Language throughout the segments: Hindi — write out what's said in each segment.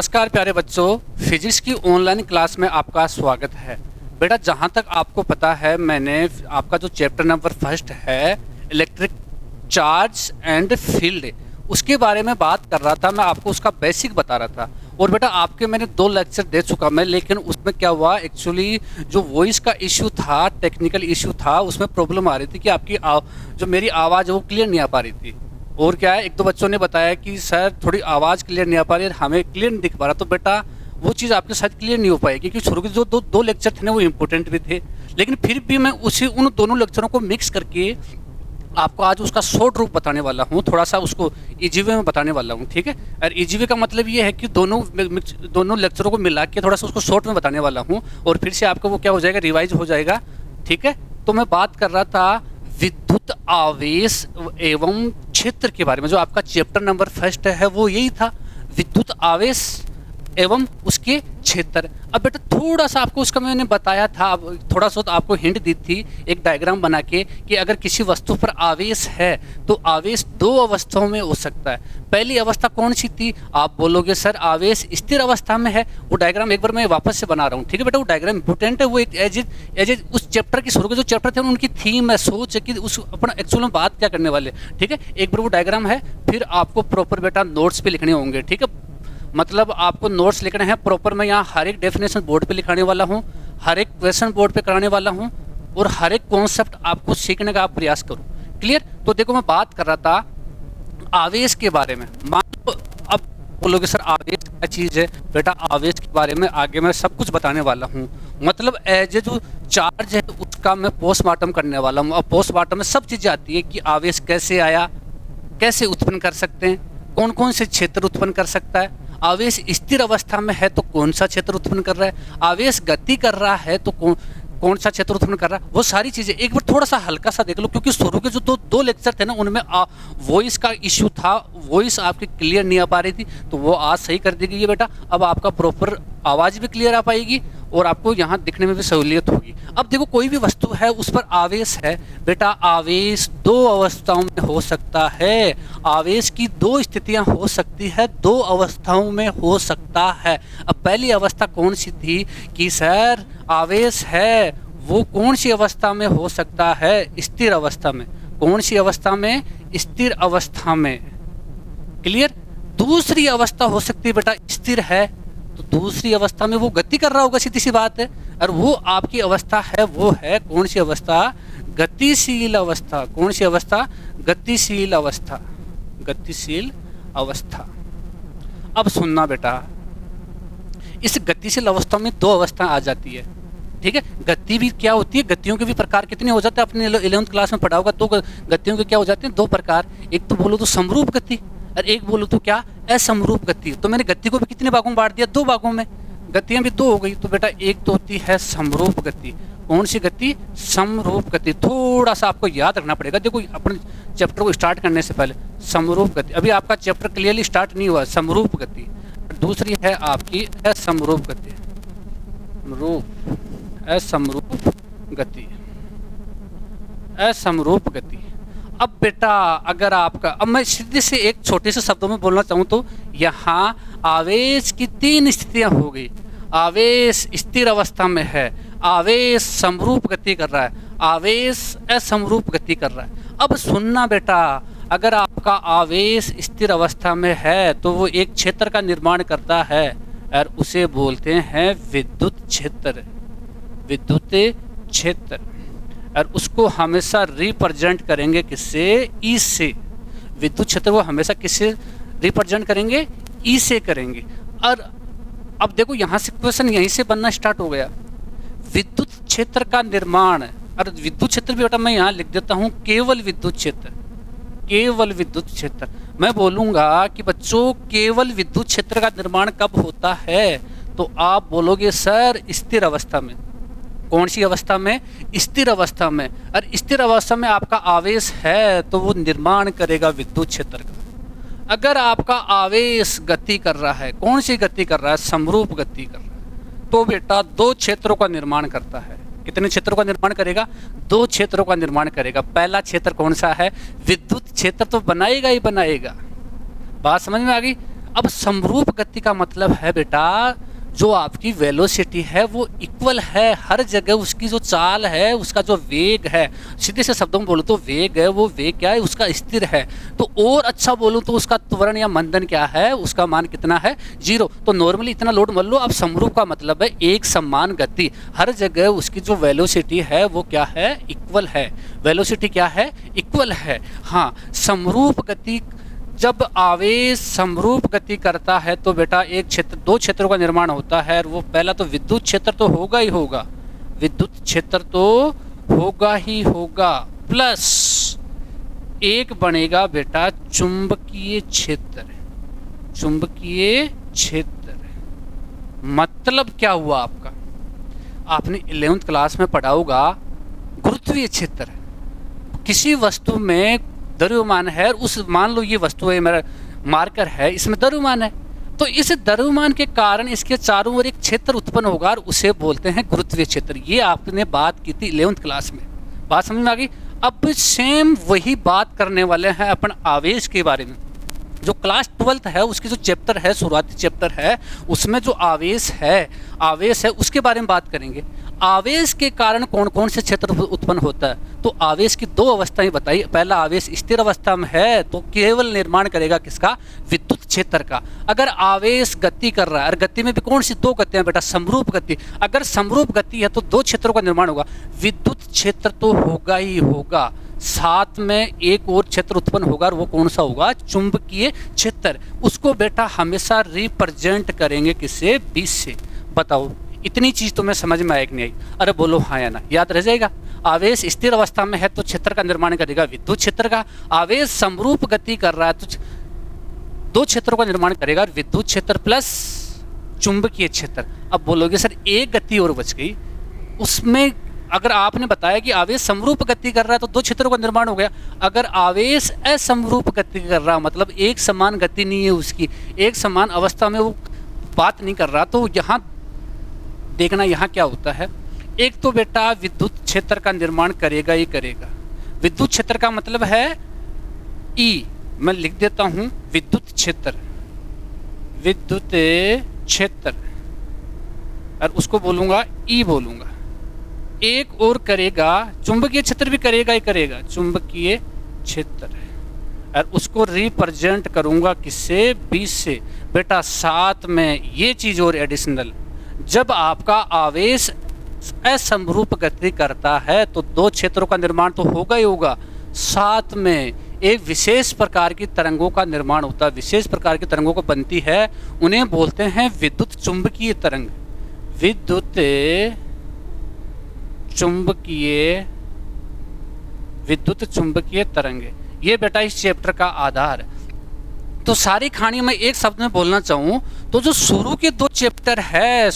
नमस्कार प्यारे बच्चों, फिजिक्स की ऑनलाइन क्लास में आपका स्वागत है। बेटा जहाँ तक आपको पता है मैंने आपका जो चैप्टर नंबर फर्स्ट है इलेक्ट्रिक चार्ज एंड फील्ड, उसके बारे में बात कर रहा था। मैं आपको उसका बेसिक बता रहा था। और बेटा आपके मैंने 2 लेक्चर दे चुका मैं, लेकिन उसमें क्या हुआ एक्चुअली जो वॉइस का इशू था, टेक्निकल इशू था, उसमें प्रॉब्लम आ रही थी कि आपकी जो मेरी आवाज़ वो क्लियर नहीं आ पा रही थी। और क्या है, 1-2 बच्चों ने बताया कि सर थोड़ी आवाज़ क्लियर नहीं आ पा रही है, हमें क्लियर नहीं दिख पा रहा। तो बेटा वो चीज़ आपके साथ क्लियर नहीं हो पाएगी क्योंकि शुरू के जो दो लेक्चर थे ना वो इम्पोर्टेंट भी थे। लेकिन फिर भी मैं उन दोनों लेक्चरों को मिक्स करके आपको आज उसका शॉर्ट रूप बताने वाला हूँ, थोड़ा सा उसको इजी वे में बताने वाला हूँ। ठीक है, और इजी वे का मतलब ये है कि दोनों लेक्चरों को मिला के थोड़ा सा उसको शॉर्ट में बताने वाला हूँ और फिर से आपको वो क्या हो जाएगा, रिवाइज हो जाएगा। ठीक है, तो मैं बात कर रहा था विद्युत आवेश एवं क्षेत्र के बारे में। जो आपका चैप्टर नंबर फर्स्ट है वो यही था, विद्युत आवेश एवं उसके क्षेत्र। अब बेटा थोड़ा सा आपको उसका मैंने बताया था, अब थोड़ा सा तो आपको हिंट दी थी एक डायग्राम बना के कि अगर किसी वस्तु पर आवेश है तो आवेश 2 अवस्थाओं में हो सकता है। पहली अवस्था कौन सी थी? आप बोलोगे सर आवेश स्थिर अवस्था में है। वो डायग्राम एक बार मैं वापस से बना रहा हूँ। ठीक है बेटा, वो डायग्राम इंपॉर्टेंट है, वो एक एज उस चैप्टर की शुरू के जो चैप्टर थे उनकी थीम है, सोच है कि उस अपन एक्चुअल में बात क्या करने वाले। ठीक है, एक बार वो डायग्राम है, फिर आपको प्रॉपर बेटा नोट्स पे लिखने होंगे। ठीक है, मतलब आपको नोट्स लिखने हैं प्रॉपर। मैं यहाँ हर एक डेफिनेशन बोर्ड पे लिखाने वाला हूँ, हर एक क्वेश्चन बोर्ड पे कराने वाला हूँ और हर एक कॉन्सेप्ट आपको सीखने का आप प्रयास करो। क्लियर? तो देखो मैं बात कर रहा था आवेश के बारे में। मान लो अब बोलोगे सर आवेश क्या चीज़ है? बेटा आवेश के बारे में आगे मैं सब कुछ बताने वाला हूँ। मतलब एज ए जो चार्ज है उसका मैं पोस्टमार्टम करने वाला हूँ। अब पोस्टमार्टम में सब चीज़ें आती है कि आवेश कैसे आया, कैसे उत्पन्न कर सकते हैं, कौन कौन से क्षेत्र उत्पन्न कर सकता है, आवेश स्थिर अवस्था में है तो कौन सा क्षेत्र उत्पन्न कर रहा है, आवेश गति कर रहा है तो कौन सा क्षेत्र उत्पन्न कर रहा है, वो सारी चीज़ें एक बार थोड़ा सा हल्का सा देख लो। क्योंकि शुरू के जो दो लेक्चर थे ना उनमें वॉइस का इशू था, वॉइस आपकी क्लियर नहीं आ पा रही थी, तो वो आज सही कर दी गई है बेटा। अब आपका प्रॉपर आवाज़ भी क्लियर आ पाएगी और आपको यहाँ दिखने में भी सहूलियत होगी। अब देखो कोई भी वस्तु है उस पर आवेश है बेटा, आवेश 2 अवस्थाओं में हो सकता है। आवेश की 2 स्थितियां हो सकती है, 2 अवस्थाओं में हो सकता है। अब पहली अवस्था कौन सी थी कि सर आवेश है वो कौन सी अवस्था में हो सकता है? स्थिर अवस्था में। कौन सी अवस्था में? स्थिर अवस्था में। क्लियर? दूसरी अवस्था हो सकती है बेटा, स्थिर है तो दूसरी अवस्था में वो गति कर रहा होगा, सीधी सी बात है। और वो आपकी अवस्था है वो है कौन सी अवस्था? गतिशील अवस्था। कौन सी अवस्था? गतिशील अवस्था। गतिशील अवस्था। अब सुनना बेटा, इस गतिशील अवस्था में 2 अवस्था आ जाती है। ठीक है, गति भी क्या होती है, गतियों के भी प्रकार कितने हो जाते हैं, अपने 11th क्लास में पढ़ा होगा। तो गतियों के क्या हो जाते हैं? 2 प्रकार। एक तो बोलो तो समरूप गति और एक बोलो तो क्या? असमरूप गति। तो मैंने गति को भी कितने भागों में बांट दिया? 2 भागों में। गतियां भी 2 हो गई। तो बेटा एक तो होती है समरूप गति। कौन सी गति? समरूप गति। थोड़ा सा आपको याद रखना पड़ेगा। देखो अपने चैप्टर को स्टार्ट करने से पहले समरूप गति, अभी आपका चैप्टर क्लियरली स्टार्ट नहीं हुआ। समरूप गति। दूसरी है आपकी असमरूप गति। असमरूप गति। असमरूप गति। अब बेटा अगर आपका, अब मैं सीधे से एक छोटे से शब्दों में बोलना चाहूँ तो यहाँ आवेश की 3 स्थितियाँ हो गई। आवेश स्थिर अवस्था में है, आवेश समरूप गति कर रहा है, आवेश असमरूप गति कर रहा है। अब सुनना बेटा, अगर आपका आवेश स्थिर अवस्था में है तो वो एक क्षेत्र का निर्माण करता है और उसे बोलते हैं विद्युत क्षेत्र। विद्युत क्षेत्र। और उसको हमेशा रिप्रेजेंट करेंगे किससे? ई से। विद्युत क्षेत्र को हमेशा किससे रिप्रेजेंट करेंगे? ई से करेंगे। और अब देखो यहाँ से क्वेश्चन यहीं से बनना स्टार्ट हो गया। विद्युत क्षेत्र का निर्माण, और विद्युत क्षेत्र भी बेटा मैं यहाँ लिख देता हूँ केवल विद्युत क्षेत्र। केवल विद्युत क्षेत्र। मैं बोलूँगा कि बच्चों केवल विद्युत क्षेत्र का निर्माण कब होता है? तो आप बोलोगे सर स्थिर अवस्था में। कौन सी अवस्था में? स्थिर अवस्था में। और स्थिर अवस्था में आपका आवेश है तो वो निर्माण करेगा विद्युत क्षेत्र का। अगर आपका आवेश गति कर रहा है, कौन सी गति कर रहा है? समरूप गति कर रहा है, तो बेटा 2 क्षेत्रों का निर्माण करता है। कितने क्षेत्रों का निर्माण करेगा? 2 क्षेत्रों का निर्माण करेगा। पहला क्षेत्र कौन सा है? विद्युत क्षेत्र तो बनाएगा ही बनाएगा। बात समझ में आ गई? अब समरूप गति का मतलब है बेटा जो आपकी वेलोसिटी है वो इक्वल है हर जगह, उसकी जो चाल है, उसका जो वेग है, सीधे से शब्दों में बोलूँ तो वेग है, वो वेग क्या है, उसका स्थिर है। तो और अच्छा बोलूँ तो उसका त्वरण या मंदन क्या है, उसका मान कितना है, 0। तो नॉर्मली इतना लोड मान लो। अब समरूप का मतलब है एक समान गति, हर जगह उसकी जो वेलोसिटी है वो क्या है, इक्वल है। वेलोसिटी क्या है, इक्वल है। हाँ, समरूप गति, जब आवेश समरूप गति करता है तो बेटा एक क्षेत्र, दो क्षेत्रों का निर्माण होता है। और वो पहला तो विद्युत क्षेत्र तो होगा ही होगा, विद्युत क्षेत्र तो होगा ही होगा, प्लस एक बनेगा बेटा चुंबकीय क्षेत्र। चुंबकीय क्षेत्र मतलब क्या हुआ आपका, आपने 11वीं क्लास में पढ़ा होगा गुरुत्वीय क्षेत्र। किसी वस्तु में द्रव्यमान है, उस मान लो ये वस्तु है, मेरा मार्कर है, इसमें द्रव्यमान है, तो इस द्रव्यमान के कारण इसके चारों ओर एक क्षेत्र उत्पन्न होगा और उसे बोलते हैं गुरुत्वीय क्षेत्र। ये आपने बात की थी 11वीं क्लास में, बात समझ में आ गई। अब सेम वही बात करने वाले हैं अपन आवेश के बारे में। जो क्लास 12th है उसकी जो चैप्टर है, शुरुआती चैप्टर है, उसमें जो आवेश है उसके बारे में बात करेंगे। आवेश के कारण कौन कौन से क्षेत्र उत्पन्न होता है, तो आवेश की दो अवस्थाएं बताई। पहला, आवेश स्थिर अवस्था में है तो केवल निर्माण करेगा किसका, विद्युत क्षेत्र का। अगर आवेश गति कर रहा है, और गति में भी कौन सी दो गतियां बेटा, समरूप गति। अगर समरूप गति है तो दो क्षेत्रों का निर्माण होगा, विद्युत क्षेत्र तो होगा ही होगा, साथ में एक और क्षेत्र उत्पन्न होगा और वो कौन सा होगा, चुंबकीय क्षेत्र। उसको बेटा हमेशा रिप्रेजेंट करेंगे किससे, 20 से। बताओ इतनी चीज तुम्हें समझ में आई कि नहीं आई? अरे बोलो हाँ या ना, याद रह जाएगा। आवेश स्थिर अवस्था में है तो क्षेत्र का निर्माण करेगा विद्युत क्षेत्र का। आवेश समरूप गति कर रहा है तो दो क्षेत्रों का निर्माण करेगा, विद्युत क्षेत्र प्लस चुंबकीय क्षेत्र। अब बोलोगे सर एक गति और बच गई, उसमें अगर आपने बताया कि आवेश समरूप गति कर रहा है तो दो क्षेत्रों का निर्माण हो गया। अगर आवेश असमरूप गति कर रहा, मतलब एक समान गति नहीं है उसकी, एक समान अवस्था में वो बात नहीं कर रहा, तो यहाँ देखना यहाँ क्या होता है। एक तो बेटा विद्युत क्षेत्र का निर्माण करेगा ही करेगा। विद्युत क्षेत्र का मतलब है ई, मैं लिख देता हूँ विद्युत क्षेत्र, विद्युत क्षेत्र, और उसको बोलूँगा ई बोलूँगा। एक और करेगा, चुंबकीय क्षेत्र भी करेगा ही करेगा, चुंबकीय क्षेत्र, और उसको रिप्रेजेंट करूंगा किससे, 20 से। बेटा साथ में ये चीज और एडिशनल, जब आपका आवेश असमरूप गति करता है तो दो क्षेत्रों का निर्माण तो होगा ही होगा, साथ में एक विशेष प्रकार की तरंगों का निर्माण होता है। विशेष प्रकार की तरंगों को बनती है, उन्हें बोलते हैं विद्युत चुंबकीय तरंग, विद्युत चुंबकीय तरंगे। ये बेटा इस चैप्टर का आधार है। तो सारी कहानी में एक शब्द में बोलना चाहूँ तो जो शुरू के दो चैप्टर है,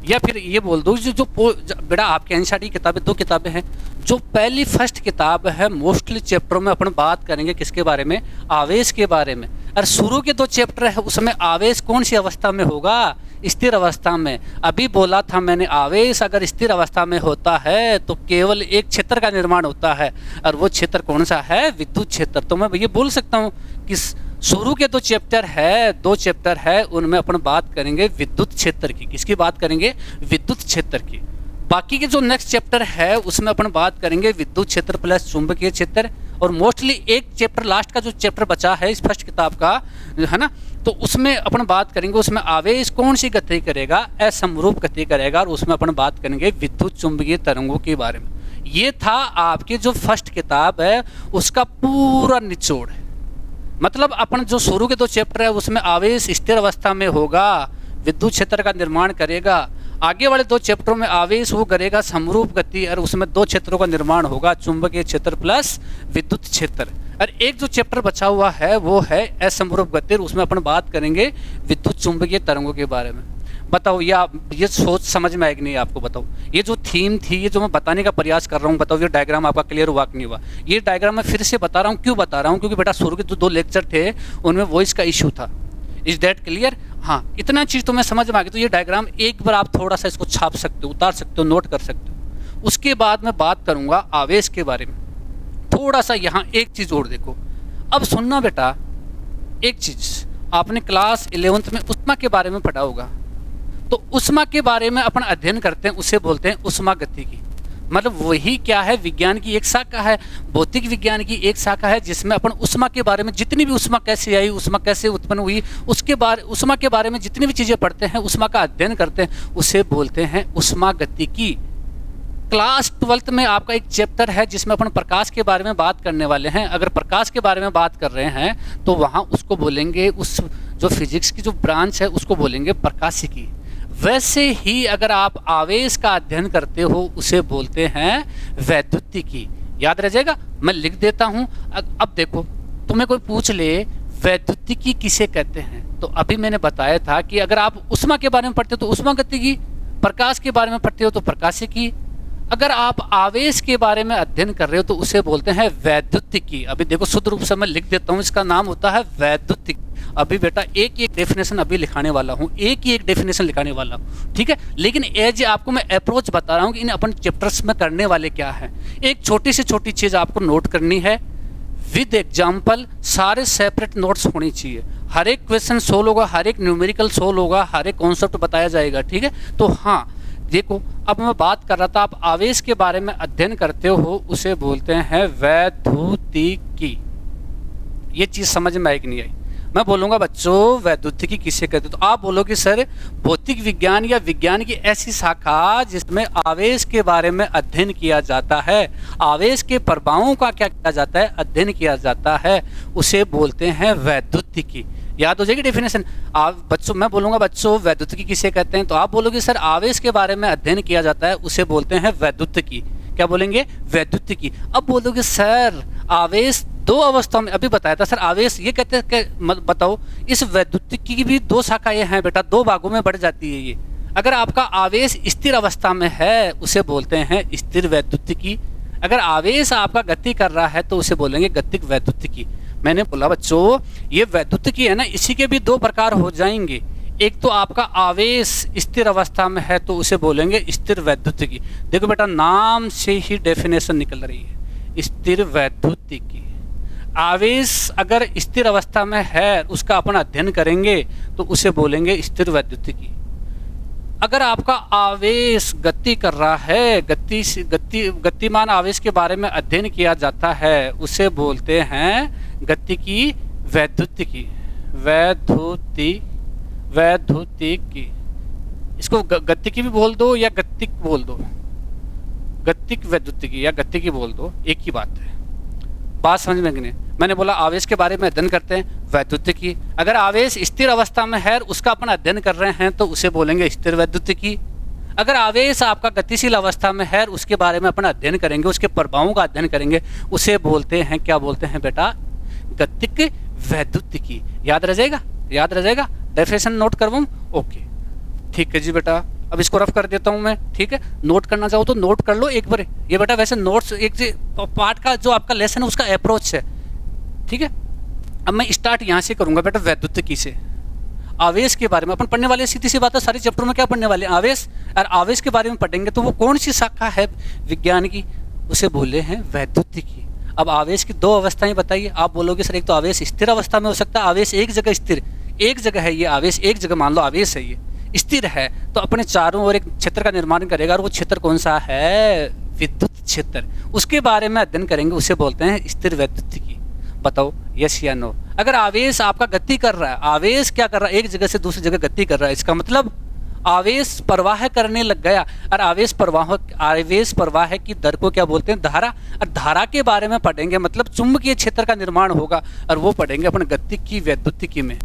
या फिर ये बोल दो जो बेटा आपके एनसीईआरटी किताबें, दो किताबें हैं। जो पहली फर्स्ट किताब है, मोस्टली चैप्टरों में अपन बात करेंगे किसके बारे में, आवेश के बारे में। और शुरू के दो चैप्टर है उसमें आवेश कौन सी अवस्था में होगा, स्थिर अवस्था में। अभी बोला था मैंने, आवेश अगर स्थिर अवस्था में होता है तो केवल एक क्षेत्र का निर्माण होता है, और वो क्षेत्र कौन सा है, विद्युत क्षेत्र। तो मैं ये बोल सकता हूँ कि शुरू के दो चैप्टर है उनमें अपन बात करेंगे विद्युत क्षेत्र की। किसकी बात करेंगे, विद्युत क्षेत्र की। बाकी के जो नेक्स्ट चैप्टर है उसमें अपन बात करेंगे विद्युत क्षेत्र प्लस चुंबकीय क्षेत्र। और मोस्टली एक चैप्टर, लास्ट का जो चैप्टर बचा है इस फर्स्ट किताब का, है ना, तो उसमें अपन बात करेंगे उसमें आवेश कौन सी गति करेगा, असमरूप गति करेगा, और उसमें अपन बात करेंगे विद्युत चुंबकीय तरंगों के बारे में। ये था आपकी जो फर्स्ट किताब है उसका पूरा निचोड़ है। मतलब अपन जो शुरू के दो चैप्टर है उसमें आवेश स्थिर अवस्था में होगा, विद्युत क्षेत्र का निर्माण करेगा। आगे वाले दो चैप्टरों में आवेश वो करेगा समरूप गति, और उसमें दो क्षेत्रों का निर्माण होगा, चुंबकीय क्षेत्र प्लस विद्युत क्षेत्र। और एक जो चैप्टर बचा हुआ है वो है असमरूप गति, उसमें अपन बात करेंगे विद्युत चुंबकीय तरंगों के बारे में। बताओ ये सोच समझ में आएगी नहीं आपको? बताओ ये जो थीम थी, ये जो मैं बताने का प्रयास कर रहा हूँ, बताओ ये डायग्राम आपका क्लियर हुआ कि नहीं हुआ? ये डायग्राम मैं फिर से बता रहा हूँ, क्यों बता रहा हूँ, क्योंकि बेटा शुरू के जो दो लेक्चर थे उनमें वॉइस का इशू था। Is that clear? हाँ, इतना चीज़ तो मैं समझ में आ गई। तो ये डायग्राम एक बार आप थोड़ा सा इसको छाप सकते हो, उतार सकते हो, नोट कर सकते हो। उसके बाद मैं बात करूँगा आवेश के बारे में। थोड़ा सा यहाँ एक चीज़ और देखो, अब सुनना बेटा, एक चीज़ आपने क्लास 11th में ऊष्मा के बारे में पढ़ा होगा, तो ऊष्मा के बारे में अपन अध्ययन करते हैं, उसे बोलते हैं ऊष्मागतिकी। मतलब वही क्या है, विज्ञान की एक शाखा है, भौतिक विज्ञान की एक शाखा है, जिसमें अपन ऊष्मा के बारे में, जितनी भी ऊष्मा कैसे आई, ऊष्मा कैसे उत्पन्न हुई, ऊष्मा के बारे में जितनी भी चीज़ें पढ़ते हैं, ऊष्मा का अध्ययन करते हैं, उसे बोलते हैं ऊष्मागतिकी। क्लास 12th में आपका एक चैप्टर है जिसमें अपन प्रकाश के बारे में बात करने वाले हैं। अगर प्रकाश के बारे में बात कर रहे हैं तो वहाँ उसको बोलेंगे, उस जो फिजिक्स की जो ब्रांच है उसको बोलेंगे प्रकाशिकी। वैसे ही अगर आप आवेश का अध्ययन करते हो उसे बोलते हैं वैद्युतिकी। याद रह जाएगा, मैं लिख देता हूँ। अब देखो, तुम्हें कोई पूछ ले वैद्युतिकी किसे कहते हैं, तो अभी मैंने बताया था कि अगर आप ऊष्मा के बारे में पढ़ते हो तो ऊष्मागतिकी, प्रकाश के बारे में पढ़ते हो तो प्रकाशिकी, अगर आप आवेश के बारे में अध्ययन कर रहे हो तो उसे बोलते हैं वैद्युतिकी। अभी देखो शुद्ध रूप से मैं लिख देता हूँ, इसका नाम होता है वैद्युतिक। अभी बेटा एक एक डेफिनेशन अभी लिखाने वाला हूँ, एक ही एक डेफिनेशन लिखाने वाला हूँ, ठीक है। लेकिन एज आपको मैं अप्रोच बता रहा हूँ कि इन अपन चैप्टर्स में करने वाले क्या है। एक छोटी से छोटी चीज़ आपको नोट करनी है विद एग्जाम्पल, सारे सेपरेट नोट्स होनी चाहिए। हर एक क्वेश्चन सोल्व होगा, हर एक न्यूमेरिकल सोल्व होगा, हर एक कॉन्सेप्ट बताया जाएगा, ठीक है। तो हाँ देखो, अब मैं बात कर रहा था, आप आवेश के बारे में अध्ययन करते हो उसे बोलते हैं वैद्युतिकी। ये चीज़ समझ में आई कि नहीं आई? मैं बोलूँगा बच्चों वैद्युतिकी किसे कहते हो, तो आप बोलोगे सर भौतिक विज्ञान या विज्ञान की ऐसी शाखा जिसमें आवेश के बारे में अध्ययन किया जाता है, आवेश के प्रभावों का क्या किया जाता है, अध्ययन किया जाता है, उसे बोलते हैं वैद्युतिकी। याद हो जाएगी डेफिनेशन। आप बच्चों, मैं बोलूँगा बच्चों वैद्युतिकी किसे कहते हैं, तो आप बोलोगे सर आवेश के बारे में अध्ययन किया जाता है उसे बोलते हैं वैद्युतिकी। क्या बोलेंगे? वैद्युतिकी। अब बोलोगे सर आवेश दो अवस्थाओं में, अभी बताया था सर आवेश, ये कहते हैं कि बताओ इस वैद्युतिकी की भी दो शाखाएं हैं बेटा, दो भागों में बढ़ जाती है ये। अगर आपका आवेश स्थिर अवस्था में है उसे बोलते हैं स्थिर वैद्युतिकी, अगर आवेश आपका गति कर रहा है तो उसे बोलेंगे गतिक वैद्युतिकी। मैंने बोला बच्चों ये वैद्युतिकी है ना, इसी के भी दो प्रकार हो जाएंगे। एक तो आपका आवेश स्थिर अवस्था में है तो उसे बोलेंगे स्थिर वैद्युतिकी। देखो बेटा नाम से ही डेफिनेशन निकल रही है, स्थिर वैद्युतिकी। आवेश अगर स्थिर अवस्था में है उसका अपन अध्ययन करेंगे तो उसे बोलेंगे स्थिर वैद्युतिकी। अगर आपका आवेश गति कर रहा है, गतिमान आवेश के बारे में अध्ययन किया जाता है उसे बोलते हैं गतिकी वैद्युतिकी। वैद्युतिकी, इसको गतिकी भी बोल दो या गतिक बोल दो, गतिक वैद्युतिकी या गतिकी बोल दो, एक ही बात है। बात समझ में नहीं? मैंने बोला आवेश के बारे में अध्ययन करते हैं वैद्युतिकी, अगर आवेश स्थिर अवस्था में है उसका अपन अध्ययन कर रहे हैं तो उसे बोलेंगे स्थिर वैद्युतिकी। अगर आवेश आपका गतिशील अवस्था में है उसके बारे में अपन अध्ययन करेंगे, उसके प्रभावों का अध्ययन करेंगे, उसे बोलते हैं, क्या बोलते हैं बेटा? गतिक वैद्युतिकी। याद रह जाएगा? याद रह जाएगा? Definition note करवाऊं? ओके ठीक है जी बेटा। अब इसको रफ कर देता हूं मैं, ठीक है। नोट करना चाहो तो नोट कर लो एक बार। ये बेटा वैसे नोट्स एक पार्ट का जो आपका लेसन है उसका अप्रोच है, ठीक है। अब मैं स्टार्ट यहाँ से करूँगा बेटा वैद्युतिकी से। आवेश के बारे में अपन पढ़ने वाले, सीधी सी बात है, सारे चैप्टर में क्या पढ़ने वाले? आवेश। और आवेश के बारे में पढ़ेंगे तो वो कौन सी शाखा है विज्ञान की, उसे बोले हैं वैद्युतिकी। अब आवेश की दो अवस्थाएं बताइए। आप बोलोगे सर एक तो आवेश स्थिर अवस्था में हो सकता है, आवेश एक जगह स्थिर, एक जगह है ये आवेश, एक जगह मान लो आवेश है ये स्थिर है तो अपने चारों ओर एक क्षेत्र का निर्माण करेगा, और वो क्षेत्र कौन सा है? विद्युत क्षेत्र। उसके बारे में अध्ययन करेंगे, उसे बोलते हैं स्थिर वैद्युतिकी। बताओ यस या नो? अगर आवेश आपका गति कर रहा है, आवेश क्या कर रहा है? एक जगह से दूसरी जगह गति कर रहा है, इसका मतलब आवेश प्रवाह करने लग गया। और आवेश प्रवाह की दर को क्या बोलते हैं? धारा। और धारा के बारे में पढ़ेंगे मतलब चुंबकीय क्षेत्र का निर्माण होगा, और वो पढ़ेंगे अपन गतिक की वैद्युतिकी में।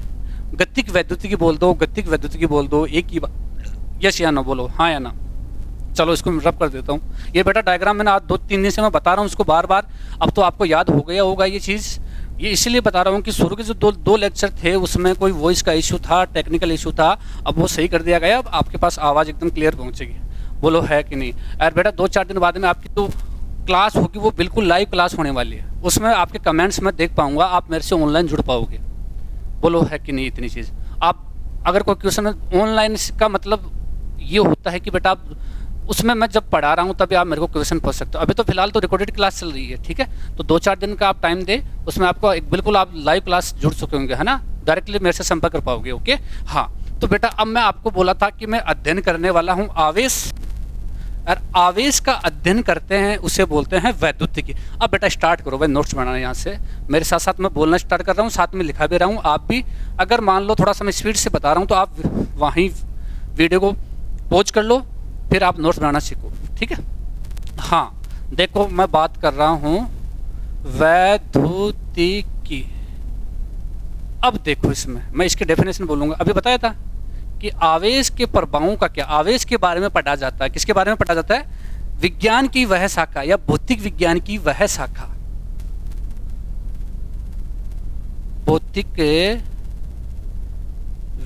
गतिक वैद्युतिकी बोल दो, गतिक वैद्युतिकी बोल दो, एक ही बात। यस या नो बोलो, हाँ या ना। चलो इसको रब कर देता हूँ। ये बेटा डायग्राम मैंने आज 2-3 दिन से मैं बता रहा हूँ इसको बार बार, अब तो आपको याद हो गया होगा ये चीज़। ये इसलिए बता रहा हूँ कि शुरू के जो दो लेक्चर थे उसमें कोई वॉइस का इशू था, टेक्निकल इशू था, अब वो सही कर दिया गया। अब आपके पास आवाज़ एकदम क्लियर पहुँचेगी, बोलो है कि नहीं? और बेटा 2-4 दिन बाद में आपकी तो क्लास होगी वो बिल्कुल लाइव क्लास होने वाली है, उसमें आपके कमेंट्स में देख पाऊँगा, आप मेरे से ऑनलाइन जुड़ पाओगे। बोलो है कि नहीं? इतनी चीज़ आप अगर कोई क्वेश्चन ऑनलाइन का मतलब ये होता है कि बेटा आप उसमें मैं जब पढ़ा रहा हूँ तभी आप मेरे को क्वेश्चन पूछ सकते हो। अभी तो फिलहाल तो रिकॉर्डेड क्लास चल रही है, ठीक है, तो 2-4 दिन का आप टाइम दे, उसमें आपको एक बिल्कुल आप लाइव क्लास जुड़ चुके होंगे, है ना, डायरेक्टली मेरे से संपर्क कर पाओगे। ओके, हाँ। तो बेटा अब मैं आपको बोला था कि मैं अध्ययन करने वाला हूँ आवेश, और आवेश का अध्ययन करते हैं उसे बोलते हैं वैद्युतिकी। अब बेटा स्टार्ट करो भाई, नोट्स बनाना यहाँ से मेरे साथ साथ मैं बोलना स्टार्ट कर रहा हूँ, साथ में लिखा भी रहा हूँ। आप भी अगर मान लो थोड़ा सा मैं स्पीड से बता रहा हूँ तो आप वहीं वीडियो को पॉज कर लो, फिर आप नोट्स बनाना सीखो, ठीक है। हाँ देखो मैं बात कर रहा हूँ वैद्युतिकी। अब देखो इसमें मैं इसके डेफिनेशन बोलूँगा। अभी बताया था कि आवेश के प्रभावों का क्या, आवेश के बारे में पढ़ा जाता है। किसके बारे में पढ़ा जाता है? विज्ञान की वह शाखा या भौतिक विज्ञान की वह शाखा, भौतिक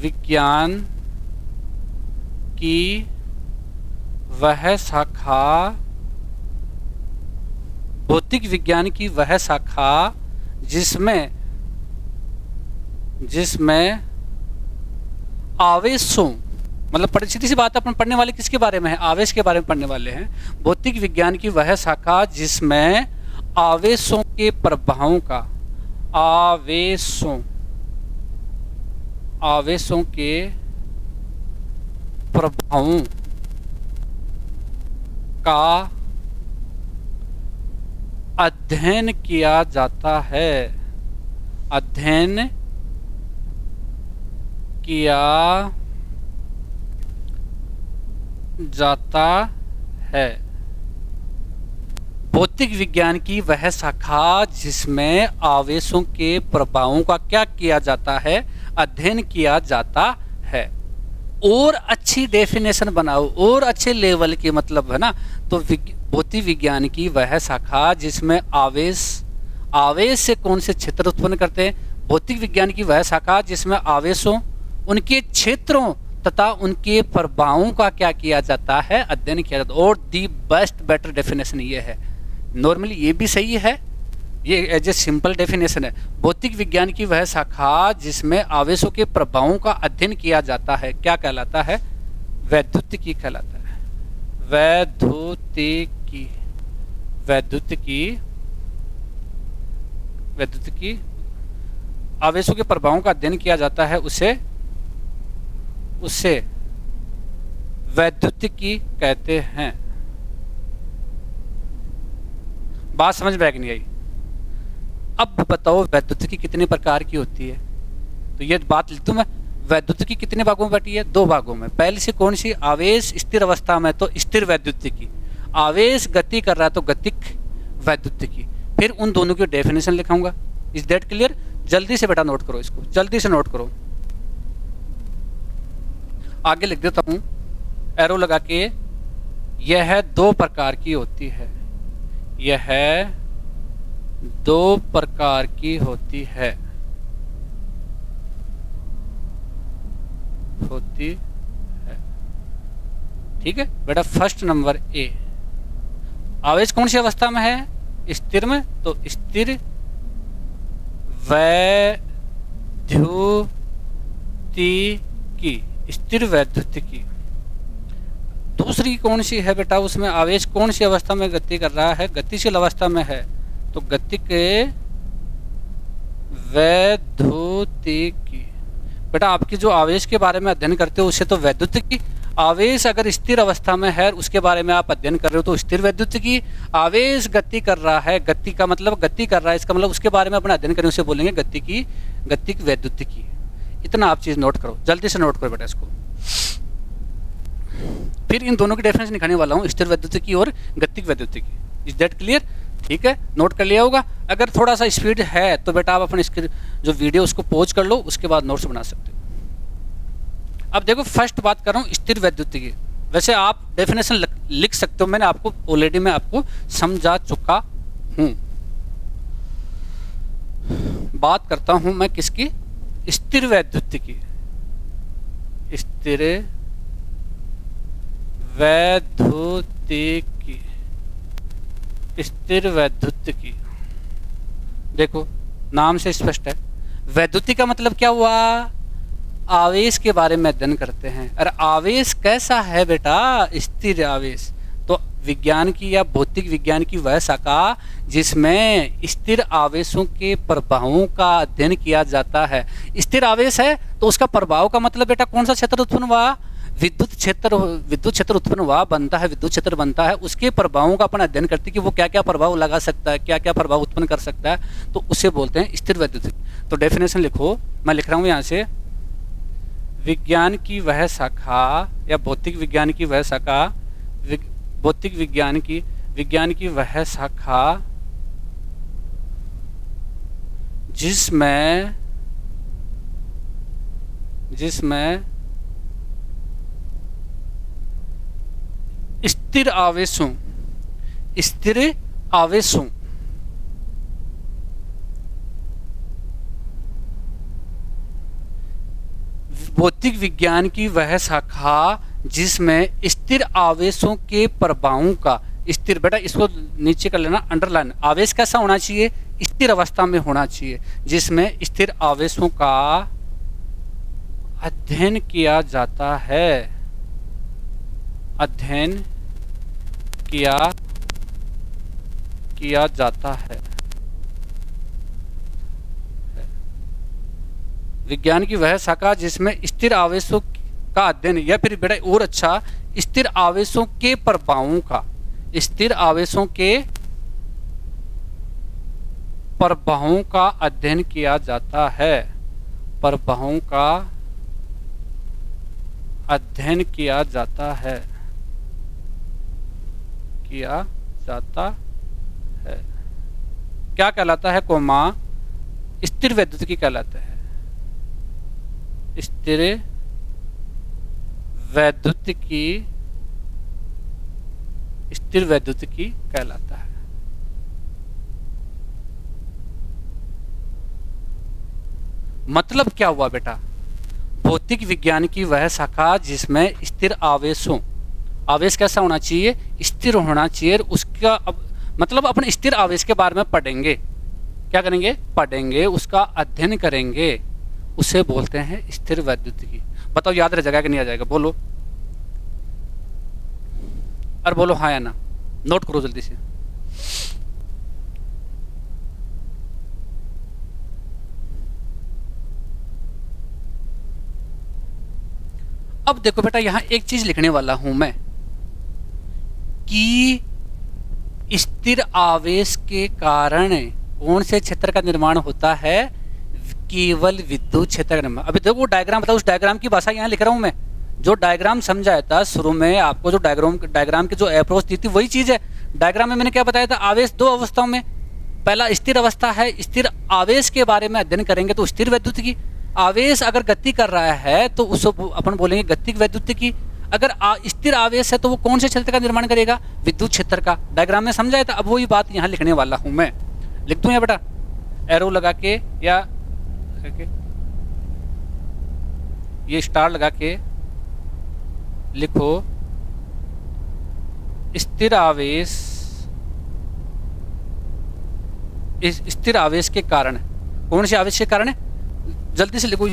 विज्ञान की वह शाखा, भौतिक विज्ञान की वह शाखा जिसमें आवेशों, मतलब सीधी सी बात है, अपन पढ़ने वाले किसके बारे में है? आवेश के बारे में पढ़ने वाले हैं। भौतिक विज्ञान की वह शाखा जिसमें आवेशों के प्रभावों का, आवेशों के प्रभावों का अध्ययन किया जाता है, अध्ययन किया जाता है। भौतिक विज्ञान की वह शाखा जिसमें आवेशों के प्रभावों का क्या किया जाता है? अध्ययन किया जाता है। और अच्छी डेफिनेशन बनाओ, और अच्छे लेवल की, मतलब है ना। तो भौतिक विज्ञान की वह शाखा जिसमें आवेश से कौन से क्षेत्र उत्पन्न करते हैं? भौतिक विज्ञान की वह शाखा जिसमें आवेशों, उनके क्षेत्रों तथा उनके प्रभावों का क्या किया जाता है? अध्ययन किया जाता है। और दी बेस्ट बेटर डेफिनेशन ये है। नॉर्मली ये भी सही है, ये एज ए सिंपल डेफिनेशन है। भौतिक विज्ञान की वह शाखा जिसमें आवेशों के प्रभावों का अध्ययन किया जाता है, क्या कहलाता है? वैद्युतिकी कहलाता है। वैद्युतिकी, वैद्युतिकी, वैद्युतिकी। आवेशों के प्रभावों का अध्ययन किया जाता है, उसे वैद्युतिकी कहते हैं। बात समझ में नहीं आई? अब बताओ वैद्युतिकी कितने प्रकार की होती है? तो ये बात लिख दूं मैं, वैद्युतिकी कितने भागों में बटी है? 2 भागों में। पहली से कौन सी? आवेश स्थिर अवस्था में तो स्थिर वैद्युतिकी, आवेश गति कर रहा है तो गतिक वैद्युतिकी। फिर उन दोनों की डेफिनेशन लिखाऊंगा। Is that clear? जल्दी से बेटा नोट करो, इसको जल्दी से नोट करो। आगे लिख देता हूं एरो लगा के। यह 2 प्रकार की होती है, यह 2 प्रकार की होती है, ठीक है बेटा। फर्स्ट नंबर ए, आवेश कौन सी अवस्था में है? स्थिर में, तो स्थिर वैद्युतिकी, स्थिर वैद्युतिकी। दूसरी कौन सी है बेटा? उसमें आवेश कौन सी अवस्था में गति कर रहा है? गतिशील अवस्था में है, तो गतिक वैद्युतिकी। बेटा आपकी जो आवेश के बारे में अध्ययन करते हो उसे तो वैद्युतिकी। आवेश अगर स्थिर अवस्था में है उसके बारे में आप अध्ययन कर रहे हो तो स्थिर वैद्युतिकी। आवेश गति कर रहा है, गति का मतलब गति कर रहा है, इसका मतलब उसके बारे में अपना अध्ययन करें उसे बोलेंगे गतिक वैद्युतिकी। इतना आप चीज नोट करो, जल्दी से नोट करो बेटा इसको। फिर इन दोनों की डेफिनेशन निकालने वाला हूँ, स्थिर वैद्युतिकी और गतिक वैद्युतिकी। Is that clear? ठीक है, नोट कर लिया होगा। अगर थोड़ा सा स्पीड है तो बेटा आप अपने इसके जो वीडियो उसको पॉज कर लो, उसके बाद नोट्स बना सकते हो। अब देखो फर्स्ट बात कर रहा हूँ स्थिर वैद्युतिकी। वैसे आप डेफिनेशन लिख सकते हो, मैंने आपको ऑलरेडी मैं आपको समझा चुका हूँ। बात करता हूँ मैं किसकी? स्थिर वैद्युतिकी, स्थिर वैद्युतिकी, स्थिर वैद्युतिकी। देखो नाम से स्पष्ट है, वैद्युतिक का मतलब क्या हुआ? आवेश के बारे में अध्ययन करते हैं। अरे आवेश कैसा है बेटा? स्थिर आवेश। तो विज्ञान की या भौतिक विज्ञान की वह शाखा जिसमें स्थिर आवेशों के प्रभावों का अध्ययन किया जाता है। स्थिर आवेश है तो उसका प्रभाव का मतलब बेटा कौन सा क्षेत्र उत्पन्न हुआ? विद्युत क्षेत्र उत्पन्न हुआ, बनता है, विद्युत क्षेत्र बनता है, उसके प्रभावों का अपन अध्ययन करते हैं कि वो क्या क्या प्रभाव लगा सकता है, क्या क्या प्रभाव उत्पन्न कर सकता है, तो उसे बोलते हैं स्थिर वैद्युतिक। तो डेफिनेशन लिखो, मैं लिख रहा हूँ यहाँ से, विज्ञान की वह शाखा या भौतिक विज्ञान की वह शाखा, भौतिक विज्ञान की वह शाखा जिसमें स्थिर आवेशों भौतिक विज्ञान की वह शाखा जिसमें स्थिर आवेशों के प्रभावों का, स्थिर बेटा इसको नीचे कर लेना अंडरलाइन, आवेश कैसा होना चाहिए? स्थिर अवस्था में होना चाहिए, जिसमें स्थिर आवेशों का अध्ययन किया जाता है, अध्ययन किया जाता है। विज्ञान की वह शाखा जिसमें स्थिर आवेशों का अध्ययन, या फिर बेटा और अच्छा, स्थिर आवेशों के प्रभावों का, स्थिर आवेशों के प्रभावों का अध्ययन किया जाता है, प्रभावों का अध्ययन किया जाता है, क्या कहलाता है? कोमा स्थिर वैद्युतिकी कहलाता है, स्थिर वैद्युतिकी कहलाता है। मतलब क्या हुआ बेटा? भौतिक विज्ञान की वह शाखा जिसमें स्थिर आवेशों, आवेश कैसा होना चाहिए? स्थिर होना चाहिए। उसका मतलब अपन स्थिर आवेश के बारे में पढ़ेंगे, क्या करेंगे? पढ़ेंगे, उसका अध्ययन करेंगे, उसे बोलते हैं स्थिर वैद्युतिकी। बताओ याद रह जाएगा कि नहीं आ जाएगा? बोलो, अरे बोलो हाँ या ना, नोट करो जल्दी से। अब देखो बेटा, यहां एक चीज लिखने वाला हूं मैं कि स्थिर आवेश के कारण कौन से क्षेत्र का निर्माण होता है? केवल विद्युत क्षेत्र का निर्माण। अभी देखो डायग्राम बताओ, उस डायग्राम की भाषा यहाँ लिख रहा हूं मैं। जो डायग्राम समझाया था शुरू में आपको, जो डायग्राम की जो अप्रोच दी थी वही चीज है। डायग्राम में मैंने क्या बताया था? आवेश दो अवस्थाओं में, पहला स्थिर अवस्था है, स्थिर आवेश के बारे में अध्ययन करेंगे तो स्थिर वैद्युतिकी। आवेश अगर गति कर रहा है तो उसको अपन बोलेंगे गतिक वैद्युतिकी। अगर स्थिर आवेश है तो वो कौन से क्षेत्र का निर्माण करेगा? विद्युत क्षेत्र का। डायग्राम में समझाया था, अब वही बात यहाँ लिखने वाला हूँ मैं। लिख दूँ यहाँ बेटा एरो लगा के, या ये स्टार लगा के लिखो, स्थिर आवेश के कारण। कौन से आवेश के कारण है? जल्दी से लिखो,